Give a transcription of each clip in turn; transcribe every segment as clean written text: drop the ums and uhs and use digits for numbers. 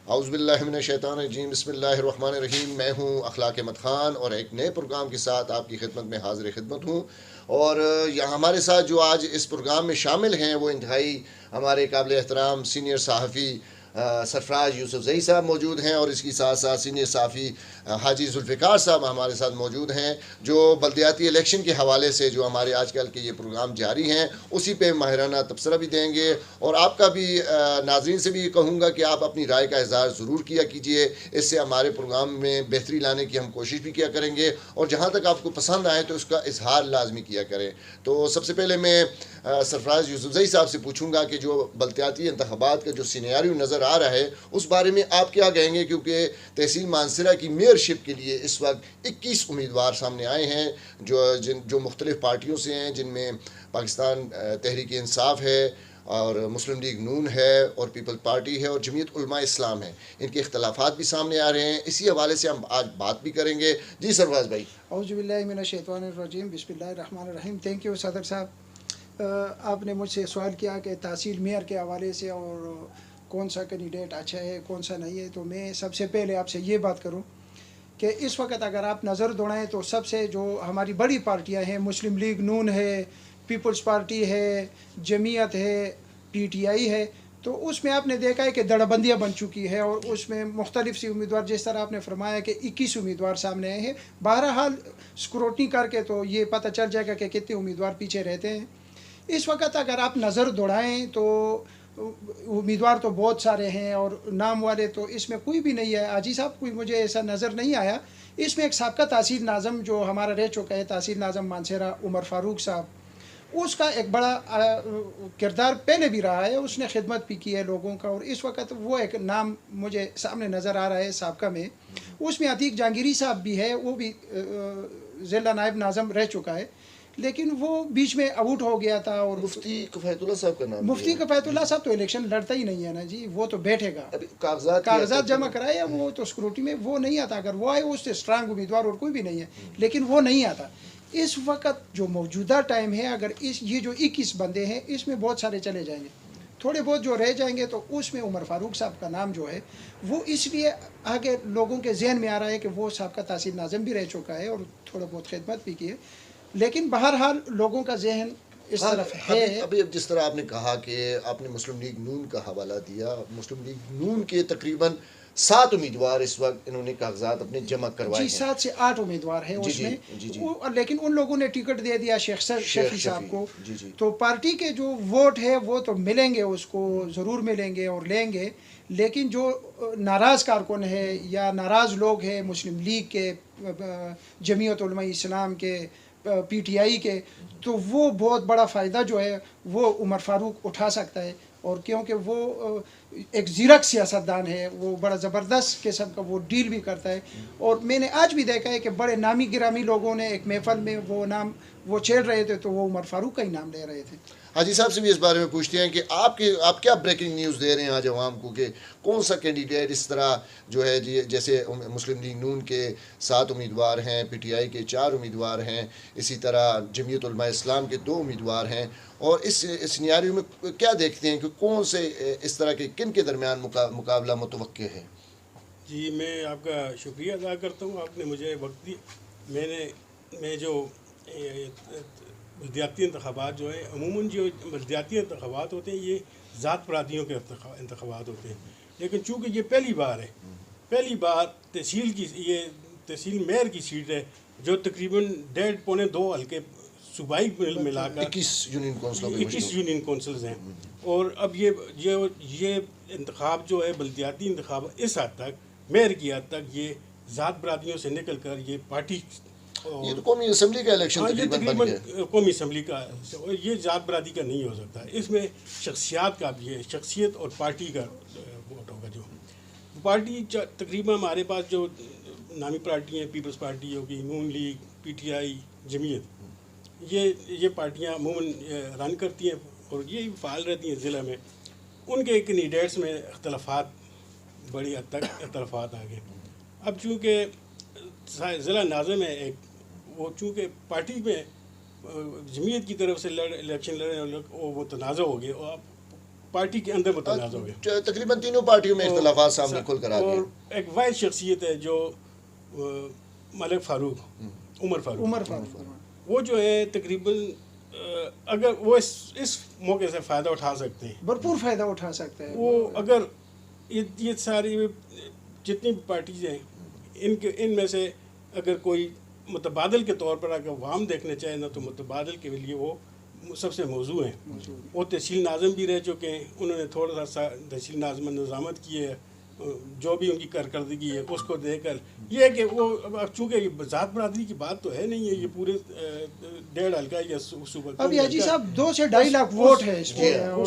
औज़ुबिल्लाहि मिनश्शैतानिर्रजीम बिस्मिल्लाहिर्रहमानिर्रहीम। मैं हूँ अखलाक अहमद ख़ान और एक नए प्रोग्राम के साथ आपकी खिदमत में हाज़िर खिदमत हूँ। और यहाँ हमारे साथ जो आज इस प्रोग्राम में शामिल हैं वो इंतहाई हमारे काबिल एहतराम सीनियर सहाफ़ी सरफराज यूसुफ़ज़ई साहब मौजूद हैं, और इसकी साथ साथ सीनियर सहाफ़ी हाजी जुल्फ़िकार साहब हमारे साथ मौजूद हैं, जो बल्दियाती इलेक्शन के हवाले से जो हमारे आजकल के ये प्रोग्राम जारी हैं उसी पे माहिराना तबसरा भी देंगे। और आपका भी नाज़रीन से भी कहूँगा कि आप अपनी राय का इज़हार ज़रूर किया कीजिए, इससे हमारे प्रोग्राम में बेहतरी लाने की हम कोशिश भी किया करेंगे, और जहाँ तक आपको पसंद आए तो उसका इजहार लाजमी किया करें। तो सबसे पहले मैं सरफराज यूसुफ़ज़ई साहब से पूछूंगा कि जो बल्दियाती इंतखाबात का जो सिनेरियो नज़र आ रहा है उस बारे में आप क्या कहेंगे, क्योंकि तहसील मानसरा की मेयरशिप के लिए इस वक्त 21 उम्मीदवार सामने आए हैं जो मुख्तलिफ़ पार्टियों से हैं, जिनमें पाकिस्तान तहरीक इंसाफ है और मुस्लिम लीग नून है और पीपल्स पार्टी है और जमीयत उलमा इस्लाम है। इनके इख्तलाफात भी सामने आ रहे हैं, इसी हवाले से हम आज बात भी करेंगे। जी सरफराज भाई। औज़ुबिल्लाहि मिनश्शैतानिर्रजीम बिस्मिल्लाहिर्रहमानिर्रहीम। थैंक यू सदर साहब। आपने मुझसे सवाल किया कि तहसील मेयर के हवाले से और कौन सा कैंडिडेट अच्छा है कौन सा नहीं है। तो मैं सबसे पहले आपसे ये बात करूं कि इस वक्त अगर आप नज़र दौड़ाएं तो सबसे जो हमारी बड़ी पार्टियां हैं, मुस्लिम लीग नून है, पीपल्स पार्टी है, जमीयत है, PTI है, तो उसमें आपने देखा है कि दड़बंदियाँ बन चुकी है और उसमें मुख्तलिफ सी उम्मीदवार, जिस तरह आपने फरमाया कि 21 उम्मीदवार सामने आए हैं। बहरहाल स्क्रूटनी करके तो ये पता चल जाएगा कि कितने उम्मीदवार पीछे रहते हैं। इस वक्त अगर आप नज़र दौड़ाएं तो उम्मीदवार तो बहुत सारे हैं और नाम वाले तो इसमें कोई भी नहीं है। आजी साहब कोई मुझे ऐसा नज़र नहीं आया। इसमें एक साबका तहसील नाज़म जो हमारा रह चुका है, तहसील नाज़म मानसरा उमर फ़ारूक साहब, उसका एक बड़ा किरदार पहले भी रहा है, उसने खिदमत भी की है लोगों का, और इस वक्त वो एक नाम मुझे सामने नज़र आ रहा है साबका में। उसमें अतीक जहांगीरी साहब भी है, वो भी ज़िला नायब नाज़म रह चुका है, लेकिन वो बीच में आउट हो गया था। और मुफ्ती कफ़ायतुल्लाह साहब का नाम मुफ्ती कफ़ायतुल्लाह साहब तो इलेक्शन लड़ता ही नहीं है ना जी, वो तो बैठेगा, कागजात जमा कराए, वो तो स्क्रूटी में वो नहीं आता। अगर वो आए उससे स्ट्रांग उम्मीदवार और कोई भी नहीं है, लेकिन वो नहीं आता। इस वक्त जो मौजूदा टाइम है, अगर इस ये जो 21 बंदे हैं इसमें बहुत सारे चले जाएंगे, थोड़े बहुत जो रह जाएंगे, तो उसमें उमर फ़ारूक साहब का नाम जो है वो इसलिए आगे लोगों के जहन में आ रहा है कि वो साहब का तहसील नाज़म भी रह चुका है और थोड़ा बहुत खिदमत भी की है, लेकिन बहरहाल लोगों का जहन इस तरफ है। अभी अब जिस तरह आपने कहा कि आपने मुस्लिम लीग नून का हवाला दिया, मुस्लिम लीग नून के तकरीबन 7 उम्मीदवार इस वक्त इन्होंने कागजात अपने जमा करवाए जी, 7 से 8 उम्मीदवार हैं उसमें। लेकिन उन लोगों ने टिकट दे दिया शेख शफी साहब को। तो पार्टी के जो वोट है वो तो मिलेंगे, उसको ज़रूर मिलेंगे और लेंगे, लेकिन जो नाराज़ कारकुन है या नाराज़ लोग हैं मुस्लिम लीग के, जमीयत उलमा इस्लाम के, PTI के, तो वो बहुत बड़ा फ़ायदा जो है वो उमर फ़ारूक उठा सकता है। और क्योंकि वो एक ज़ीरक सियासतदान है, वो बड़ा ज़बरदस्त किस्म का वो डील भी करता है। और मैंने आज भी देखा है कि बड़े नामी गिरामी लोगों ने एक महफल में वो नाम वो छेड़ रहे थे, तो वो उमर फ़ारूक का ही नाम ले रहे थे। हाजी साहब से भी इस बारे में पूछते हैं कि आप क्या ब्रेकिंग न्यूज़ दे रहे हैं आज अवाम को, कि कौन सा कैंडिडेट इस तरह जो है जी, जैसे मुस्लिम लीग नून के 7 उम्मीदवार हैं, PTI के 4 उम्मीदवार हैं, इसी तरह जमीयत उलमा इस्लाम के 2 उम्मीदवार हैं, और इस सिनेरियो में क्या देखते हैं कि कौन से इस तरह के किन के दरमियान मुकाबला मुतवक्के है? जी, मैं आपका शुक्रिया अदा करता हूँ, आपने मुझे वक्त दी। मैं जो बल्दियाती इंतखाबात जो है, अमूमन जो बल्दियाती इंतखाबात होते हैं ये ज़ात पराधियों के इंतखाबात होते हैं, लेकिन चूँकि ये पहली बार तहसील मेयर की सीट है, जो तकरीबन 1.5-2 हल्के सूबाई मिलाकर 21 यूनियन कौंसल्स हैं। और अब ये इंतखाब जो है बल्दियाती इंतखाब इस हद तक, मेयर की हद तक, ये ज़ात बरादियों से निकल कर ये पार्टी, ये तो कौमी असम्बली का इलेक्शन तकरीबन कौमी असम्बली का, ये ज़ात बरादी का नहीं हो सकता। इसमें शख्सियत का भी है, शख्सियत और पार्टी का वोट होगा। जो पार्टी तकरीबन हमारे पास जो नामी पार्टी हैं, पीपल्स पार्टी होगी, नून लीग, PTI, जमीयत, ये पार्टियाँ अमूमन रन करती हैं और ये फ़ाल रहती हैं ज़िला में। उनके कैंडिडेट्स में अख्तलाफात, बड़ी हद तक अख्तलाफात आ गए। अब चूँकि ज़िला नाज़िम है एक, वो चूँकि पार्टी में जमीयत की तरफ से इलेक्शन लड़े, वो तनाज़ा हो गया, और पार्टी के अंदर मुतनाज़ हो गए। तकरीबन तीनों पार्टियों में इख्तलाफात सामने खुल कर आ गए। और एक वाहिद शख्सियत है जो मलिक फ़ारूक, उमर फ़ारूक, वो जो है तकरीबन अगर वो इस मौके से फ़ायदा उठा सकते हैं, भरपूर फ़ायदा उठा सकते हैं। वो अगर ये सारी जितनी भी पार्टीज़ हैं इनमें से अगर कोई मुतबादल के तौर पर अगर वाम देखने चाहे ना, तो मुतबादल के लिए वो सबसे मौजू हैं। वो तहसील नाज़म भी रह चुके हैं, उन्होंने थोड़ा सा तहसील नाज़म नज़ामत की है, जो भी उनकी कारकर्दगी है उसको देखकर ये है कि वो अब चूँकि ज़ात बरादरी की बात तो है नहीं है, ये पूरे 1.5 हल्का या सूबा अभी हाजी साहब 2 से 2.5 लाख वोट है इसमें, वो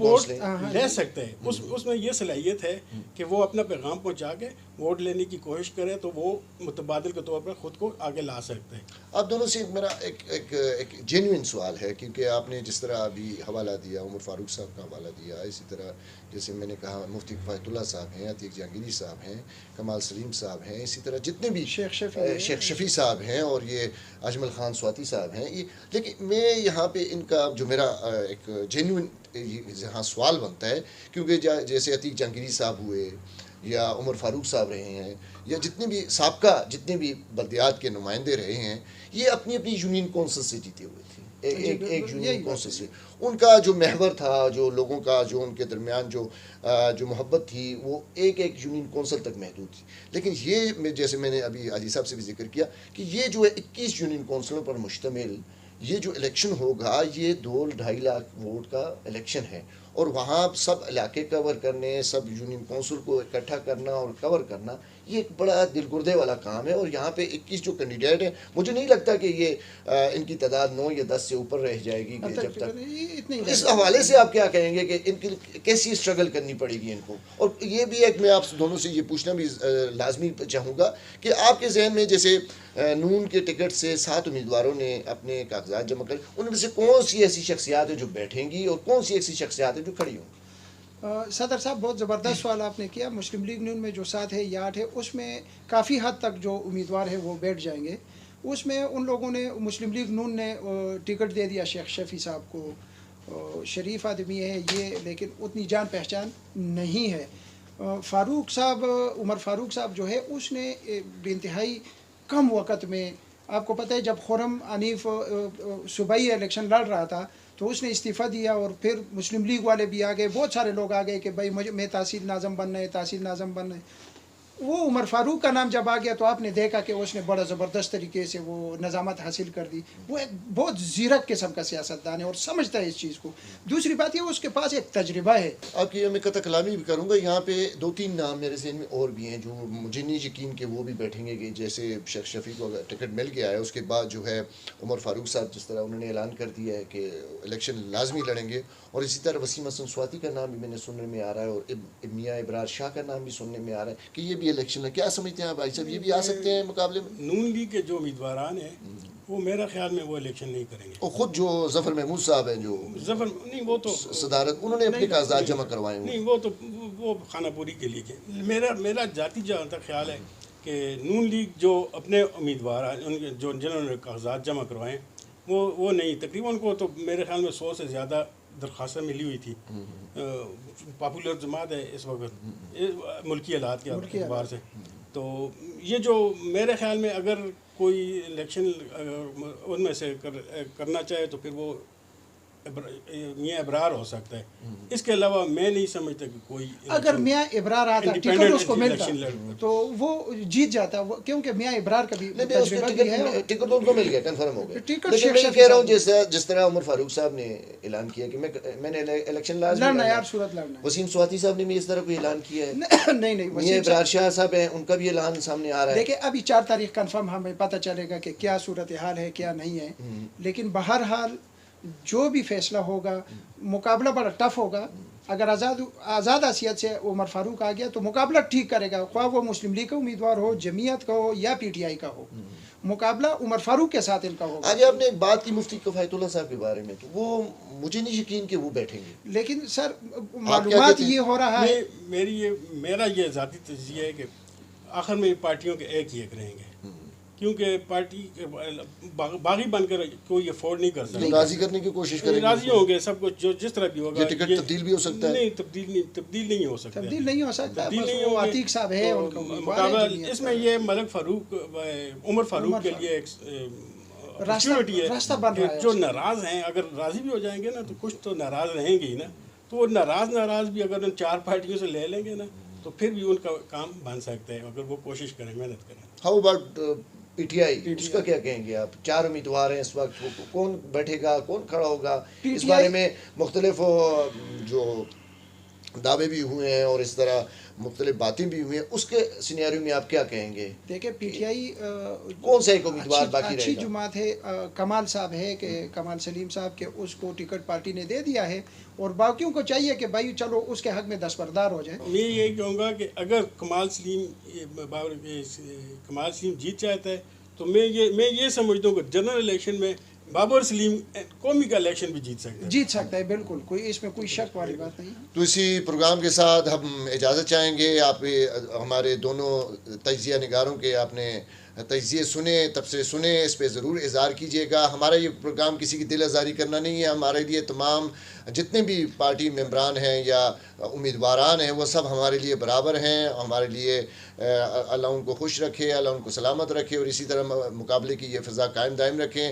वोट ले सकते हैं। उसमें ये सलाहियत है कि वो अपना पैगाम पहुँचा के वोट लेने की कोशिश करें तो वो मुतबादिल के तौर पर ख़ुद को आगे ला सकते हैं। आप दोनों से मेरा एक जेन्युइन सवाल है, क्योंकि आपने जिस तरह अभी हवाला दिया, उमर फ़ारूक साहब का हवाला दिया, इसी तरह जैसे मैंने कहा मुफ्ती किफ़ायतुल्लाह साहब हैं, अतीक जहांगीरी साहब हैं, कमाल सलीम साहब हैं, इसी तरह जितने भी शेख शफ़ी साहब हैं और ये अजमल ख़ान स्वाति साहब हैं। ये लेकिन मैं यहाँ पे इनका जो मेरा एक जेन्युइन यहाँ सवाल बनता है, क्योंकि जैसे अतीक जहांगीरी साहब हुए या उमर फ़ारूक साहब रहे हैं या जितने भी साबका जितने भी बल्दियात के नुमाइंदे रहे हैं, ये अपनी अपनी यूनियन कौंसिल से जीते हुए थे। एक यूनियन कौंसिल से उनका जो महवर था, जो लोगों का जो उनके दरमियान जो मोहब्बत थी, वो एक यूनियन कौंसिल तक महदूद थी। लेकिन ये जैसे मैंने अभी हाजी साहब से भी जिक्र किया कि ये जो है 21 यूनियन कौंसिलों पर मुश्तमिल ये जो इलेक्शन होगा, ये 2-2.5 लाख वोट का इलेक्शन है, और वहाँ सब इलाके कवर करने, सब यूनियन कौंसिल को इकट्ठा करना और कवर करना, ये एक बड़ा दिलगुर्दे वाला काम है। और यहाँ पे 21 जो कैंडिडेट हैं, मुझे नहीं लगता कि ये इनकी तादाद 9 या 10 से ऊपर रह जाएगी कि जब तक। इस हवाले से आप क्या कहेंगे कि इनकी कैसी स्ट्रगल करनी पड़ेगी इनको? और ये भी एक मैं आप दोनों से ये पूछना भी लाजमी चाहूँगा कि आपके जहन में जैसे नून के टिकट से 7 उम्मीदवारों ने अपने कागजात जमा करे, उनमें से कौन सी ऐसी शख्सियात है जो बैठेंगी और कौन सी ऐसी शख्सियात है जो खड़ी होंगी? सदर साहब बहुत ज़बरदस्त सवाल आपने किया। मुस्लिम लीग नून में जो 7 है या 8 है, उसमें काफ़ी हद तक जो उम्मीदवार है वो बैठ जाएंगे। उसमें उन लोगों ने, मुस्लिम लीग नून ने टिकट दे दिया शेख शफ़ी साहब को, शरीफ आदमी है ये, लेकिन उतनी जान पहचान नहीं है। फ़ारूक साहब, उमर फ़ारूक साहब जो है, उसने बेइंतहाई कम वक़्त में, आपको पता है जब खुर्रम हनीफ सूबाई इलेक्शन लड़ रहा था तो उसने इस्तीफ़ा दिया, और फिर मुस्लिम लीग वाले भी आ गए, बहुत सारे लोग आ गए कि भाई मैं तहसील नाज़म बनना है, तहसील नाज़म बनना है। वो उमर फ़ारूक का नाम जब आ गया तो आपने देखा कि उसने बड़ा ज़बरदस्त तरीके से वो नज़ामत हासिल कर दी। वो एक बहुत ज़ीरक किस्म का सियासतदान है और समझता है इस चीज़ को। दूसरी बात ये, उसके पास एक तजर्बा है। आपकी मैं कतई कलामी भी करूँगा, यहाँ पे 2-3 नाम मेरे जहन में और भी हैं जो मुझे नहीं यकीन कि वो भी बैठेंगे। कि जैसे शेख शफ़ी को अगर टिकट मिल गया है, उसके बाद जो है उमर फ़ारूक साहब जिस तरह उन्होंने ऐलान कर दिया है कि इलेक्शन लाजमी लड़ेंगे, और इसी तरह वसीम हसन स्वाति का नाम भी मैंने सुनने में आ रहा है, और मियाँ इब्रार शाह का नाम भी सुनने में आ रहा है कि ये भी इलेक्शन है। क्या समझते हैं आप भाई साहब, ये भी आ सकते हैं मुकाबले में? नून लीग के जो उम्मीदवारान हैं वो मेरा ख्याल में वो इलेक्शन नहीं करेंगे। और ख़ुद जो ज़फ़र महमूद साहब हैं, जो ज़फ़र नहीं, वो तो सदारत उन्होंने अपने कागजात जमा करवाए नहीं, वो खानापुरी के लिए के। मेरा जाती जहाँ तक ख्याल है कि नून लीग जो अपने उम्मीदवार उनके जो जिन्होंने कागजात जमा करवाएँ वो नहीं, तकरीबन को तो मेरे ख्याल में 100 से ज़्यादा दरख्वास्तें मिली हुई थी। पॉपुलर जमात है इस वक्त मुल्की हालात के अखबार से। तो ये जो मेरे ख्याल में अगर कोई इलेक्शन उनमें से करना चाहे तो फिर वो मियाँ इब्रार हो सकता है। इसके अलावा मैं नहीं समझता कि कोई, अगर मियाँ इब्रार आता, टिकट उसको मिलता तो वो जीत जाता, क्योंकि मियाँ इब्रार का भी तजुर्बा भी है। टिकट तो उनको मिल गया, कंफर्म हो गया। लेकिन मैं कह रहा हूँ जिस तरह उमर फ़ारूक साहब ने ऐलान किया कि मैंने इलेक्शन लड़ना यार, सूरत लड़ना। वसीम स्वाति साहब ने भी इस तरह कोई ऐलान किया है? नहीं, मियाँ इब्रार शाह साहब हैं, उनका भी ऐलान सामने आ रहा है। देखिए अभी 4 तारीख कंफर्म हमें पता चलेगा कि क्या सूरत हाल है क्या नहीं है, लेकिन बहरहाल जो भी फैसला होगा, मुकाबला बड़ा टफ होगा। अगर आज़ाद हैसियत से उमर फ़ारूक आ गया तो मुकाबला ठीक करेगा, ख्वाह वो मुस्लिम लीग का उम्मीदवार हो, जमीयत का हो या PTI का हो, मुकाबला उमर फ़ारूक के साथ इनका होगा। आगे आपने एक बात की मुफ्ती किफ़ायतुल्लाह साहब के बारे में, तो वो मुझे नहीं यकीन कि वो बैठेंगे। लेकिन सर मालूमात ये हो रहा है, मेरा ये ज़ाती तजिया है कि आखिर में पार्टियों के एक ही एक रहेंगे। क्योंकि पार्टी बागी बनकर कोई अफोर्ड नहीं कर सकता। राजी करने की कोशिश करेंगे, राजी होंगे सब कुछ, जो जिस तरह भी होगा। ये टिकट तब्दील भी हो सकता है? नहीं, तब्दील नहीं हो सकता। तब्दील नहीं हो सकता, तब्दील बस नहीं वो होंगे। अतीक साहब है, तो उनका उम्मीदवार है मुकाबला जमीयत इसमें का। ये मलिक फारूक, उमर फारूक के लिए एक अपॉर्चुनिटी है रास्ता बन रहा है जो उसका। नाराज़ हैं, अगर राज़ी भी हो जाएंगे ना तो कुछ तो नाराज़ रहेंगे ही ना, तो वो नाराज़ भी अगर उन 4 पार्टियों से ले लेंगे ना तो फिर भी उनका काम बन सकता है, अगर वो कोशिश करें, मेहनत करें। हाउ अबाउट पीटीआई, उसका क्या कहेंगे आप? 4 उम्मीदवार हैं इस वक्त, कौन बैठेगा, कौन खड़ा होगा, इस PTI बारे में मुख्तलिफ जो दावे भी हुए हैं और इस तरह मुख्तलिफ बातें भी हुई हैं, उसके सिनेरियो में आप क्या कहेंगे? देखिए पीटीआई कौन सा एक उम्मीदवार बाकी अच्छी रहेगा? जुमात है, कमाल साहब है कि कमाल सलीम साहब के उसको टिकट पार्टी ने दे दिया है और बाकियों को चाहिए कि भाई चलो उसके हक में दस्तबरदार हो जाए। मैं यही कहूँगा कि अगर कमाल सलीम जीत जाता है तो मैं ये समझता हूँ कि जनरल इलेक्शन में बाबर सलीम कौमी का इलेक्शन भी जीत सकता है। बिल्कुल, कोई इसमें कोई शक वाली बात नहीं है। तो इसी प्रोग्राम के साथ हम इजाज़त चाहेंगे। आप हमारे दोनों तजिया निगारों के आपने तजिए सुने, तबसरे सुने, इस पर ज़रूर इज़हार कीजिएगा। हमारा ये प्रोग्राम किसी की दिल आज़ारी करना नहीं है। हमारे लिए तमाम जितने भी पार्टी मेंबरान हैं या उम्मीदवारान हैं वो सब हमारे लिए बराबर हैं। हमारे लिए अल्लाह उनको खुश रखे, अल्लाह उनको सलामत रखे और इसी तरह मुकाबले की ये फ़िज़ा कायम दायम रखें।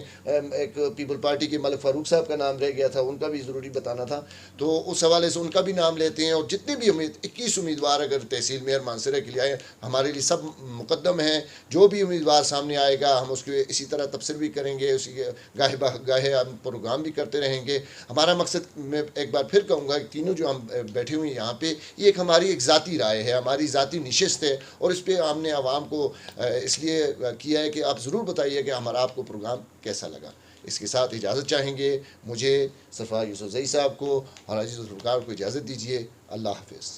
एक पीपल पार्टी के मलिक फ़ारूक साहब का नाम रह गया था, उनका भी ज़रूरी बताना था, तो उस हवाले से उनका भी नाम लेते हैं। और जितने भी 21 उम्मीदवार अगर तहसील मेयर मानसरा के लिए आए, हमारे लिए सब मुकद्दम हैं। जो भी उम्मीदवार सामने आएगा हम उसके इसी तरह तबसर भी करेंगे, उसी गाहे हम प्रोग्राम भी करते रहेंगे। हमारा मकसद, मैं एक बार फिर कहूँगा, तीनों जो हम बैठे हुए हैं यहाँ पे, ये एक हमारी एक ज़ाती राय है, हमारी ज़ाती निशस्त है और इस पर हमने आवाम को इसलिए किया है कि आप ज़रूर बताइए कि हमारा आपको प्रोग्राम कैसा लगा। इसके साथ इजाज़त चाहेंगे, मुझे सरफराज यूसुफ़ ज़ई साहब को और अजीज़ को इजाज़त दीजिए। अल्लाह हाफ़िज़।